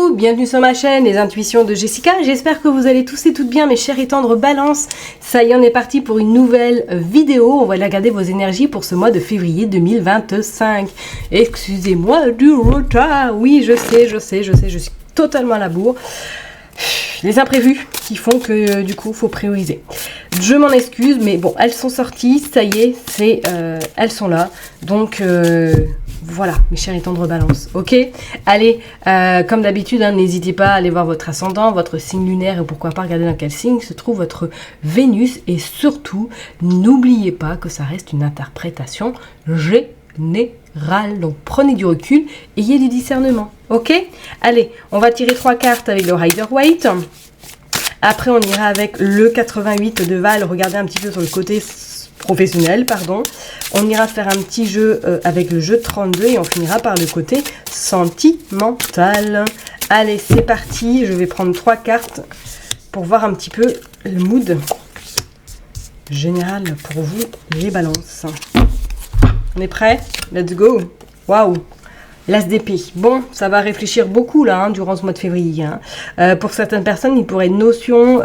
Coucou, bienvenue sur ma chaîne Les Intuitions de Jessica. J'espère que vous allez tous et toutes bien, mes chers et tendres balances. Ça y est, on est parti pour une nouvelle vidéo. On va regarder vos énergies pour ce mois de février 2025. Excusez-moi du retard. Oui, je sais, je suis totalement à la bourre. Les imprévus qui font que du coup, faut prioriser. Je m'en excuse, mais bon, elles sont sorties, ça y est, elles sont là. Donc, voilà, mes chers et tendres balances, ok? Allez, comme d'habitude, hein, n'hésitez pas à aller voir votre ascendant, votre signe lunaire et pourquoi pas regarder dans quel signe se trouve votre Vénus. Et surtout, n'oubliez pas que ça reste une interprétation générale. Donc, prenez du recul, ayez du discernement, ok? Allez, on va tirer 3 cartes avec le Rider-Waite. Après, on ira avec le 88 de Val, regardez un petit peu sur le côté professionnel, pardon. On ira faire un petit jeu avec le jeu 32 et on finira par le côté sentimental. Allez, c'est parti. Je vais prendre 3 cartes pour voir un petit peu le mood général pour vous, les balances. On est prêts? Let's go. Waouh! L'As d'épée. Bon, ça va réfléchir beaucoup là, hein, durant ce mois de février. Hein. Pour certaines personnes, il pourrait être notion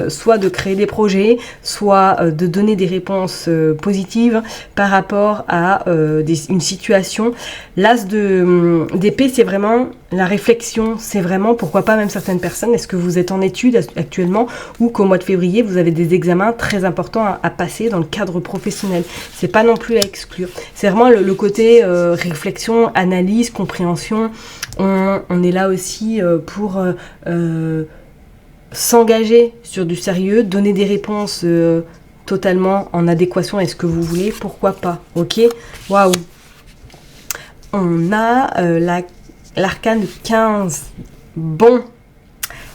soit de créer des projets, soit de donner des réponses positives par rapport à une situation. L'As d'épée, c'est vraiment la réflexion, c'est vraiment, pourquoi pas même certaines personnes, est-ce que vous êtes en études actuellement ou qu'au mois de février, vous avez des examens très importants à passer dans le cadre professionnel. C'est pas non plus à exclure. C'est vraiment le côté réflexion, analyse, compréhension. On est là aussi pour s'engager sur du sérieux, donner des réponses totalement en adéquation avec ce que vous voulez, pourquoi pas, ok? Waouh! On a l'arcane 15. Bon,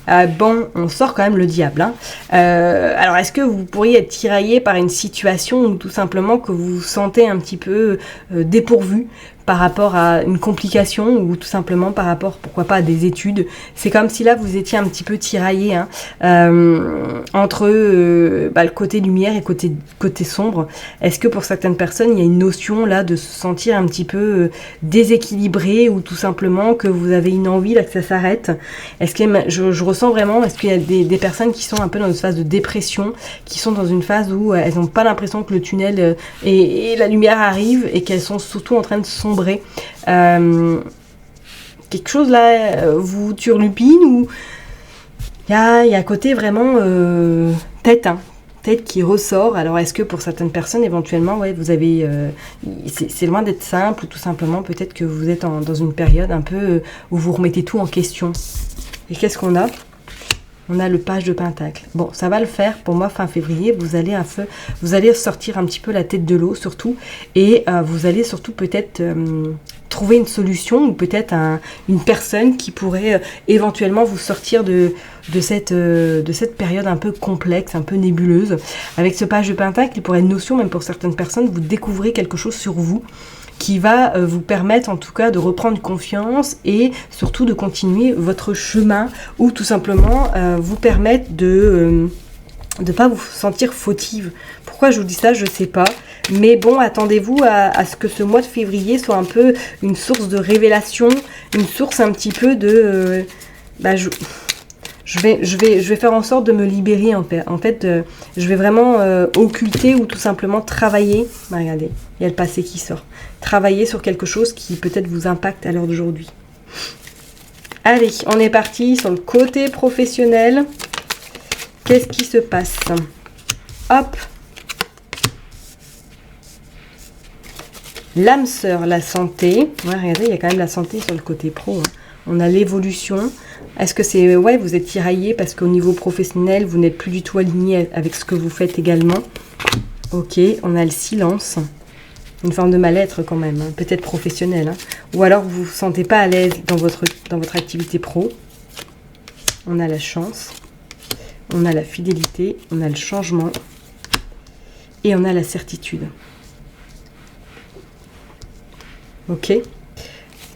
on sort quand même le diable. Hein. Alors, est-ce que vous pourriez être tiraillé par une situation ou tout simplement que vous vous sentez un petit peu dépourvu par rapport à une complication ou tout simplement par rapport, pourquoi pas, à des études. C'est comme si là, vous étiez un petit peu tiraillé hein, entre le côté lumière et côté sombre. Est-ce que pour certaines personnes, il y a une notion là de se sentir un petit peu déséquilibré ou tout simplement que vous avez une envie là que ça s'arrête? Est-ce que je ressens vraiment, est-ce qu'il y a des personnes qui sont un peu dans une phase de dépression, qui sont dans une phase où elles n'ont pas l'impression que le tunnel et la lumière arrive et qu'elles sont surtout en train de sombrer? Quelque chose là vous turlupine ou il y a côté vraiment tête qui ressort. Alors est-ce que pour certaines personnes éventuellement vous avez c'est loin d'être simple ou tout simplement peut-être que vous êtes dans une période un peu où vous remettez tout en question. Et qu'est-ce qu'on a? On a le page de pentacle. Bon, ça va le faire. Pour moi, fin février, vous allez sortir un petit peu la tête de l'eau, surtout. Et vous allez surtout peut-être trouver une solution ou peut-être une personne qui pourrait éventuellement vous sortir de cette période un peu complexe, un peu nébuleuse. Avec ce page de pentacle, il pourrait être une notion, même pour certaines personnes, vous découvrez quelque chose sur vous qui va vous permettre en tout cas de reprendre confiance et surtout de continuer votre chemin ou tout simplement vous permettre de ne pas vous sentir fautive. Pourquoi je vous dis ça, je ne sais pas. Mais bon, attendez-vous à ce que ce mois de février soit un peu une source de révélation, une source un petit peu de... Je vais faire en sorte de me libérer en fait. Je vais vraiment occulter ou tout simplement travailler. Regardez, il y a le passé qui sort. Travailler sur quelque chose qui peut-être vous impacte à l'heure d'aujourd'hui. Allez, on est parti sur le côté professionnel. Qu'est-ce qui se passe? Hop. L'âme sœur, la santé. Ouais, regardez, il y a quand même la santé sur le côté pro. Hein. On a l'évolution. Est-ce que c'est... vous êtes tiraillé parce qu'au niveau professionnel, vous n'êtes plus du tout aligné avec ce que vous faites également. Ok, on a le silence. Une forme de mal-être quand même, hein, peut-être professionnel. Hein. Ou alors vous ne vous sentez pas à l'aise dans votre activité pro. On a la chance. On a la fidélité. On a le changement. Et on a la certitude. Ok.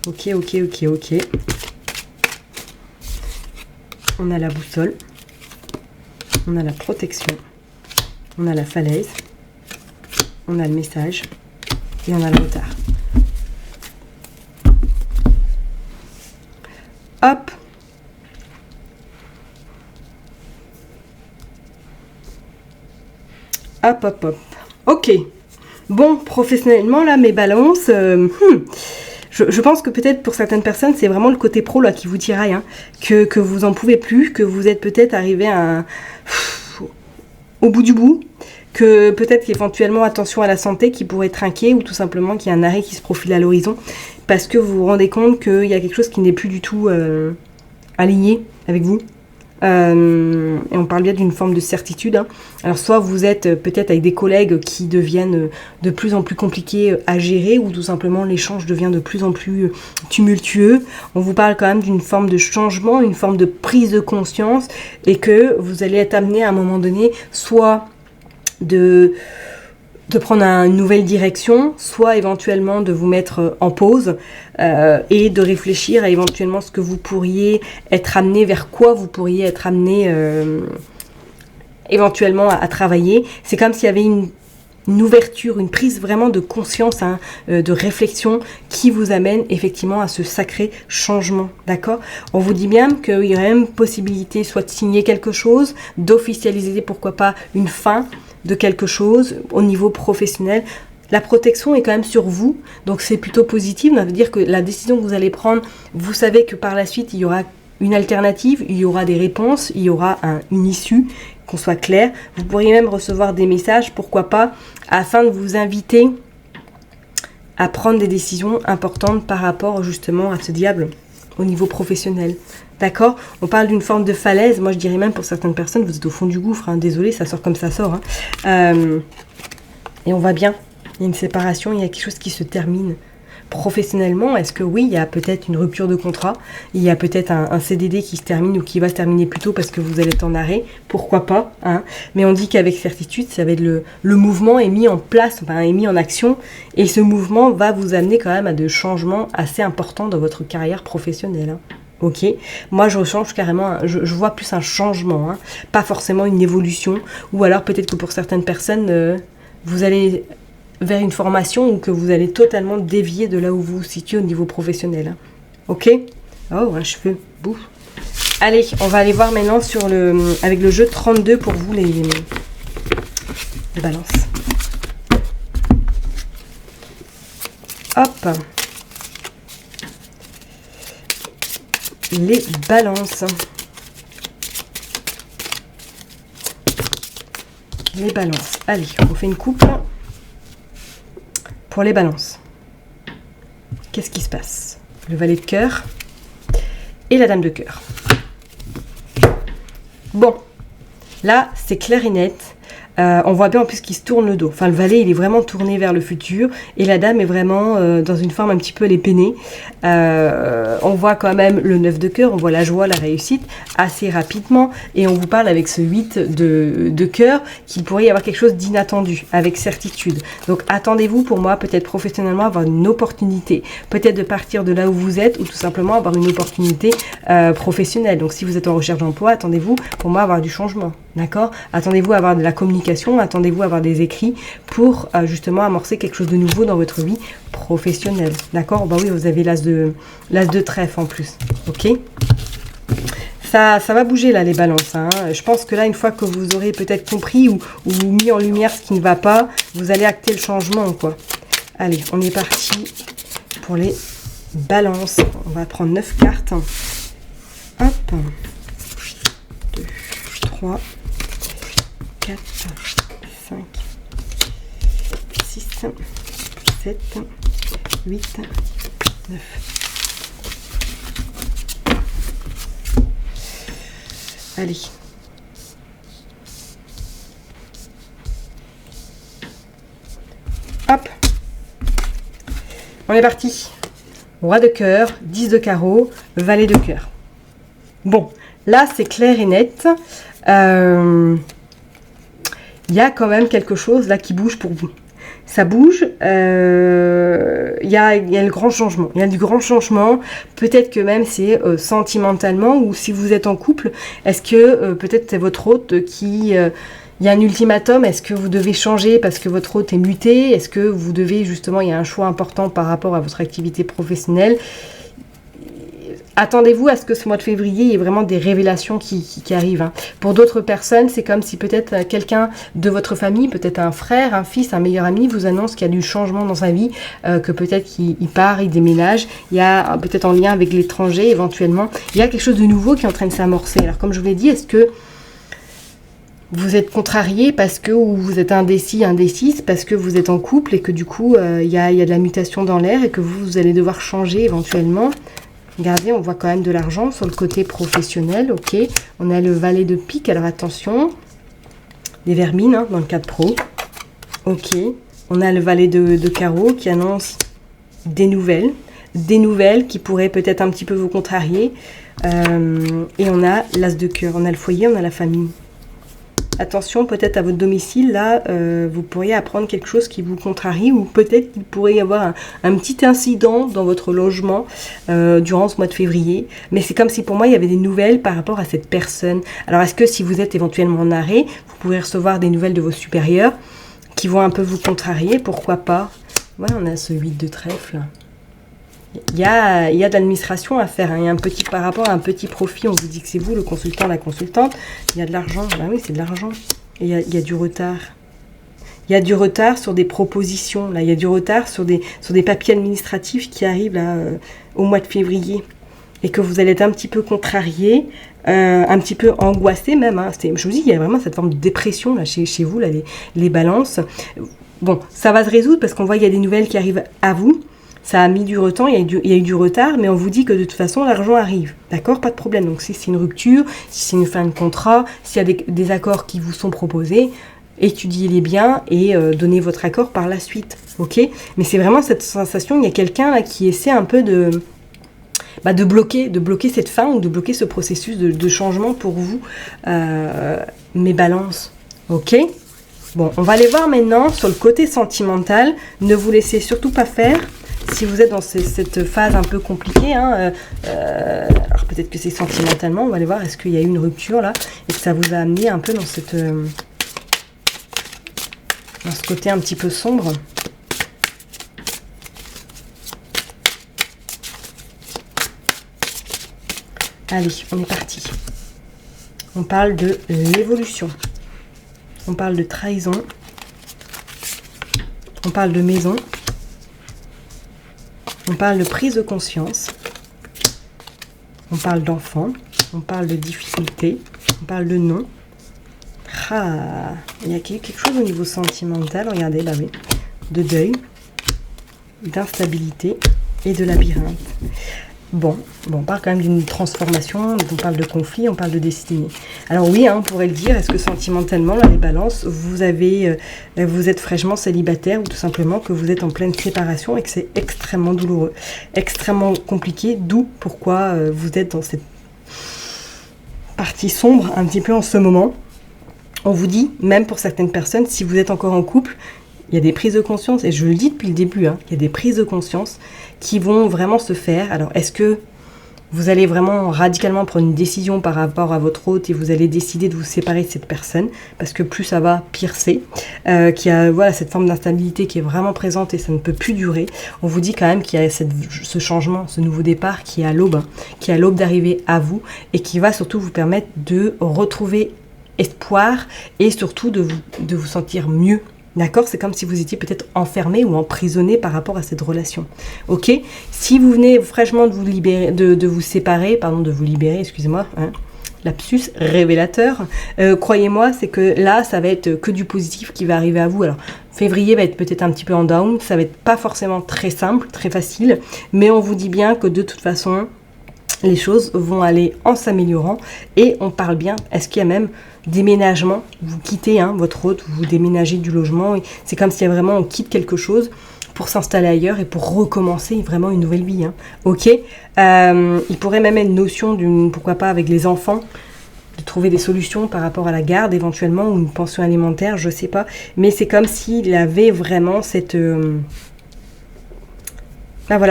Ok. On a la boussole. On a la protection. On a la falaise. On a le message. Et on a le retard. Hop. Hop, hop, hop. Ok. Bon, professionnellement, là, mes balances... Je pense que peut-être pour certaines personnes, c'est vraiment le côté pro là qui vous tiraille, hein, que vous en pouvez plus, que vous êtes peut-être arrivé au bout du bout, que peut-être qu'éventuellement attention à la santé qui pourrait trinquer ou tout simplement qu'il y a un arrêt qui se profile à l'horizon parce que vous vous rendez compte qu'il y a quelque chose qui n'est plus du tout aligné avec vous. Et on parle bien d'une forme de certitude, hein. Alors soit vous êtes peut-être avec des collègues qui deviennent de plus en plus compliqués à gérer ou tout simplement l'échange devient de plus en plus tumultueux. On vous parle quand même d'une forme de changement, une forme de prise de conscience et que vous allez être amené à un moment donné soit de prendre une nouvelle direction, soit éventuellement de vous mettre en pause et de réfléchir à éventuellement ce que vous pourriez être amené, vers quoi vous pourriez être amené éventuellement à travailler. C'est comme s'il y avait une ouverture, une prise vraiment de conscience, hein, de réflexion qui vous amène effectivement à ce sacré changement, d'accord? On vous dit bien qu'il y aurait même possibilité soit de signer quelque chose, d'officialiser pourquoi pas une fin de quelque chose au niveau professionnel. La protection est quand même sur vous, donc c'est plutôt positif. Ça veut dire que la décision que vous allez prendre, vous savez que par la suite, il y aura une alternative, il y aura des réponses, il y aura une issue, qu'on soit clair. Vous pourriez même recevoir des messages, pourquoi pas, afin de vous inviter à prendre des décisions importantes par rapport justement à ce diable au niveau professionnel. D'accord? On parle d'une forme de falaise. Moi, je dirais même pour certaines personnes, vous êtes au fond du gouffre. Hein. Désolé, ça sort comme ça sort. Hein. Et on va bien. Il y a une séparation, il y a quelque chose qui se termine. Professionnellement, est-ce que oui, il y a peut-être une rupture de contrat, il y a peut-être un CDD qui se termine ou qui va se terminer plus tôt parce que vous allez être en arrêt, pourquoi pas, hein. Mais on dit qu'avec certitude, ça va être le mouvement est mis en place, enfin, est mis en action, et ce mouvement va vous amener quand même à des changements assez importants dans votre carrière professionnelle, hein. Ok, moi je change carrément, je vois plus un changement, hein, pas forcément une évolution, ou alors peut-être que pour certaines personnes, vous allez vers une formation ou que vous allez totalement dévier de là où vous vous situez au niveau professionnel, hein. Ok. Oh, un cheveu, bouf. Allez, on va aller voir maintenant avec le jeu 32 pour vous les balances. Hop. Les balances. Les balances. Allez, on fait une coupe. Pour les balances. Qu'est-ce qui se passe? Le valet de cœur et la dame de cœur. Bon, là, c'est clair et net. On voit bien en plus qu'il se tourne le dos. Enfin, le valet, il est vraiment tourné vers le futur. Et la dame est vraiment dans une forme un petit peu les peinée. On voit quand même le 9 de cœur. On voit la joie, la réussite assez rapidement. Et on vous parle avec ce 8 de cœur qu'il pourrait y avoir quelque chose d'inattendu, avec certitude. Donc, attendez-vous pour moi, peut-être professionnellement, avoir une opportunité. Peut-être de partir de là où vous êtes ou tout simplement avoir une opportunité professionnelle. Donc, si vous êtes en recherche d'emploi, attendez-vous pour moi avoir du changement. D'accord? Attendez-vous à avoir de la communication, attendez-vous à avoir des écrits pour justement amorcer quelque chose de nouveau dans votre vie professionnelle. D'accord? Bah oui, vous avez l'as de trèfle en plus. Ok? Ça va bouger là les balances, hein. Je pense que là, une fois que vous aurez peut-être compris ou mis en lumière ce qui ne va pas, vous allez acter le changement, quoi. Allez, on est parti pour les balances. On va prendre 9 cartes. Hop. 2, 3, 4, 5, 6, 7, 8, 9. Allez. Hop. On est parti. Roi de cœur, 10 de carreau, valet de cœur. Bon, là c'est clair et net. Il y a quand même quelque chose là qui bouge pour vous. Ça bouge, il y a le grand changement. Il y a du grand changement. Peut-être que même c'est sentimentalement ou si vous êtes en couple, est-ce que peut-être c'est votre hôte qui... il y a un ultimatum, est-ce que vous devez changer parce que votre hôte est muté? Est-ce que vous devez justement, il y a un choix important par rapport à votre activité professionnelle? attendez-vous à ce que ce mois de février, il y ait vraiment des révélations qui arrivent. Hein. Pour d'autres personnes, c'est comme si peut-être quelqu'un de votre famille, peut-être un frère, un fils, un meilleur ami, vous annonce qu'il y a du changement dans sa vie, que peut-être qu'il part, il déménage, il y a peut-être en lien avec l'étranger éventuellement, il y a quelque chose de nouveau qui est en train de s'amorcer. Alors comme je vous l'ai dit, est-ce que vous êtes contrarié parce que ou vous êtes indécis, indécise, parce que vous êtes en couple et que du coup, il y a de la mutation dans l'air et que vous allez devoir changer éventuellement. Regardez, on voit quand même de l'argent sur le côté professionnel, ok. On a le valet de pique, alors attention, des vermines hein, dans le cadre pro, ok. On a le valet de carreau qui annonce des nouvelles qui pourraient peut-être un petit peu vous contrarier. Et on a l'as de cœur, on a le foyer, on a la famille. Attention, peut-être à votre domicile, là, vous pourriez apprendre quelque chose qui vous contrarie ou peut-être qu'il pourrait y avoir un petit incident dans votre logement durant ce mois de février. Mais c'est comme si pour moi, il y avait des nouvelles par rapport à cette personne. Alors, est-ce que si vous êtes éventuellement en arrêt, vous pouvez recevoir des nouvelles de vos supérieurs qui vont un peu vous contrarier? Pourquoi pas? Voilà, on a ce 8 de trèfle. Il y a de l'administration à faire, hein. Il y a un petit par rapport à un petit profit, on vous dit que c'est vous le consultant, la consultante, il y a de l'argent, bah oui c'est de l'argent, et il y a du retard. Il y a du retard sur des propositions, là. Il y a du retard sur des papiers administratifs qui arrivent là, au mois de février, et que vous allez être un petit peu contrarié, un petit peu angoissé même, hein. Je vous dis, il y a vraiment cette forme de dépression là, chez vous, là, les balances. Bon, ça va se résoudre parce qu'on voit qu'il y a des nouvelles qui arrivent à vous. Ça a mis du retard, il y a eu du retard, mais on vous dit que de toute façon, l'argent arrive. D'accord? Pas de problème. Donc, si c'est une rupture, si c'est une fin de contrat, s'il y a des accords qui vous sont proposés, étudiez-les bien et donnez votre accord par la suite. Ok? Mais c'est vraiment cette sensation, il y a quelqu'un là qui essaie un peu de bloquer cette fin ou de bloquer ce processus de changement pour vous, mes balances. Ok? Bon, on va aller voir maintenant sur le côté sentimental. Ne vous laissez surtout pas faire. Si vous êtes dans cette phase un peu compliquée, hein, alors peut-être que c'est sentimentalement, on va aller voir, est-ce qu'il y a eu une rupture là, et que ça vous a amené un peu dans ce côté un petit peu sombre. Allez, on est parti. On parle de l'évolution. On parle de trahison. On parle de maison. On parle de prise de conscience, on parle d'enfant, on parle de difficulté, on parle de non. Ah, il y a quelque chose au niveau sentimental, regardez, là oui, de deuil, d'instabilité et de labyrinthe. Bon, on parle quand même d'une transformation, on parle de conflit, on parle de destinée. Alors oui, hein, on pourrait le dire, est-ce que sentimentalement, là, les balances, vous êtes fraîchement célibataire ou tout simplement que vous êtes en pleine séparation et que c'est extrêmement douloureux, extrêmement compliqué, d'où pourquoi vous êtes dans cette partie sombre un petit peu en ce moment. On vous dit, même pour certaines personnes, si vous êtes encore en couple, il y a des prises de conscience, et je le dis depuis le début, hein, il y a des prises de conscience qui vont vraiment se faire. Alors, est-ce que vous allez vraiment radicalement prendre une décision par rapport à votre hôte et vous allez décider de vous séparer de cette personne? Parce que plus ça va, pire c'est. Qui a voilà, cette forme d'instabilité qui est vraiment présente et ça ne peut plus durer. On vous dit quand même qu'il y a ce changement, ce nouveau départ qui est à l'aube, hein, qui est à l'aube d'arriver à vous et qui va surtout vous permettre de retrouver espoir et surtout de vous sentir mieux. D'accord? C'est comme si vous étiez peut-être enfermé ou emprisonné par rapport à cette relation. Ok? Si vous venez fraîchement de vous libérer, de vous séparer, pardon, de vous libérer, excusez-moi, hein, lapsus révélateur, croyez-moi, c'est que là, ça va être que du positif qui va arriver à vous. Alors, février va être peut-être un petit peu en down, ça va être pas forcément très simple, très facile, mais on vous dit bien que de toute façon, les choses vont aller en s'améliorant et on parle bien, est-ce qu'il y a même déménagement, vous quittez votre hôte, vous déménagez du logement, c'est comme si vraiment on quitte quelque chose pour s'installer ailleurs et pour recommencer vraiment une nouvelle vie, hein. Ok, il pourrait même être une notion d'une, pourquoi pas avec les enfants, de trouver des solutions par rapport à la garde éventuellement ou une pension alimentaire, je sais pas, mais c'est comme s'il avait vraiment cette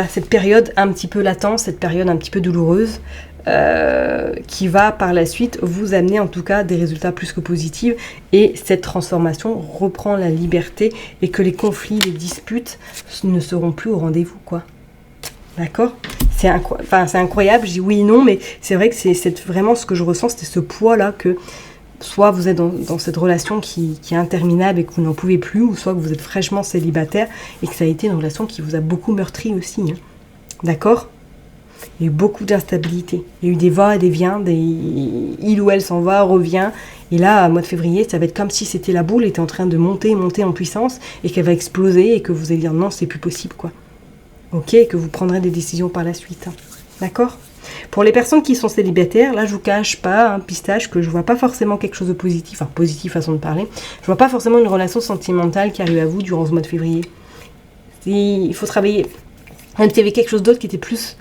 cette période un petit peu latente, cette période un petit peu douloureuse, qui va par la suite vous amener en tout cas des résultats plus que positifs et cette transformation reprend la liberté et que les conflits, les disputes ne seront plus au rendez-vous, quoi. D'accord? c'est incroyable, je dis oui et non, mais c'est vrai que c'est vraiment ce que je ressens, c'est ce poids-là que soit vous êtes dans cette relation qui est interminable et que vous n'en pouvez plus, ou soit que vous êtes fraîchement célibataire et que ça a été une relation qui vous a beaucoup meurtri aussi. Hein. D'accord ? Il y a eu beaucoup d'instabilité. Il y a eu des va et des viens, il ou elle s'en va, revient. Et là, au mois de février, ça va être comme si c'était la boule était en train de monter en puissance et qu'elle va exploser et que vous allez dire non, c'est plus possible, quoi. Ok, et que vous prendrez des décisions par la suite. Hein. D'accord ? Pour les personnes qui sont célibataires, là je vous cache pas, un pistache, que je vois pas forcément quelque chose de positif, enfin positif façon de parler, je vois pas forcément une relation sentimentale qui arrive à vous durant ce mois de février. Il faut travailler. Il y avait quelque chose d'autre qui était plus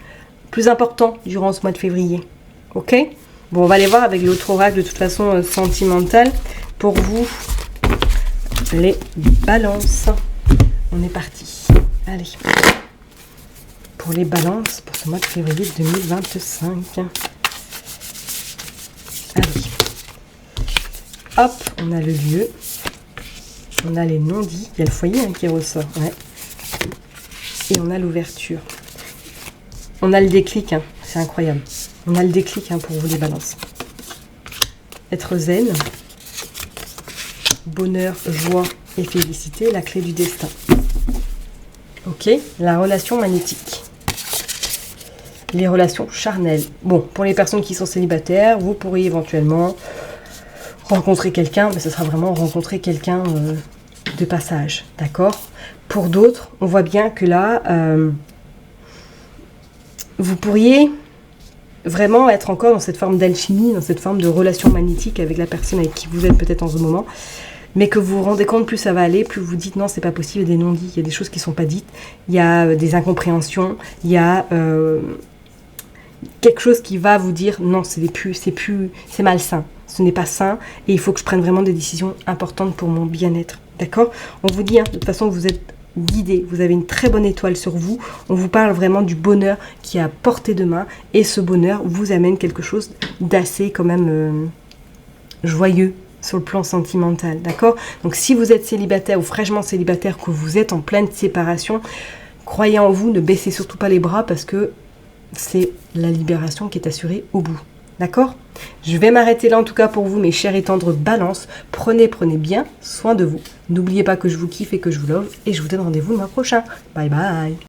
important durant ce mois de février. Ok ? Bon, on va aller voir avec l'autre oracle de toute façon sentimentale. Pour vous, les balances. On est parti. Allez. Pour les balances, pour ce mois de février 2025. Allez. Hop, on a le lieu. On a les non-dits. Il y a le foyer hein, qui ressort. Ouais. Et on a l'ouverture. On a le déclic. Hein. C'est incroyable. On a le déclic hein, pour vous les balances. Être zen. Bonheur, joie et félicité. La clé du destin. Ok. La relation magnétique. Les relations charnelles. Bon, pour les personnes qui sont célibataires, vous pourriez éventuellement rencontrer quelqu'un, mais ce sera vraiment rencontrer quelqu'un de passage, d'accord ? Pour d'autres, on voit bien que là, vous pourriez vraiment être encore dans cette forme d'alchimie, dans cette forme de relation magnétique avec la personne avec qui vous êtes peut-être en ce moment, mais que vous vous rendez compte, plus ça va aller, plus vous dites non, c'est pas possible, il y a des non-dits, il y a des choses qui sont pas dites, il y a des incompréhensions, il y a quelque chose qui va vous dire non, c'est malsain, ce n'est pas sain et il faut que je prenne vraiment des décisions importantes pour mon bien-être. D'accord ? On vous dit, hein, de toute façon, vous êtes guidé, vous avez une très bonne étoile sur vous, on vous parle vraiment du bonheur qui est à portée de main et ce bonheur vous amène quelque chose d'assez quand même joyeux sur le plan sentimental. D'accord ? Donc si vous êtes célibataire ou fraîchement célibataire, que vous êtes en pleine séparation, croyez en vous, ne baissez surtout pas les bras parce que c'est la libération qui est assurée au bout. D'accord ? Je vais m'arrêter là en tout cas pour vous, mes chers et tendres balances. Prenez bien soin de vous. N'oubliez pas que je vous kiffe et que je vous love. Et je vous donne rendez-vous le mois prochain. Bye bye.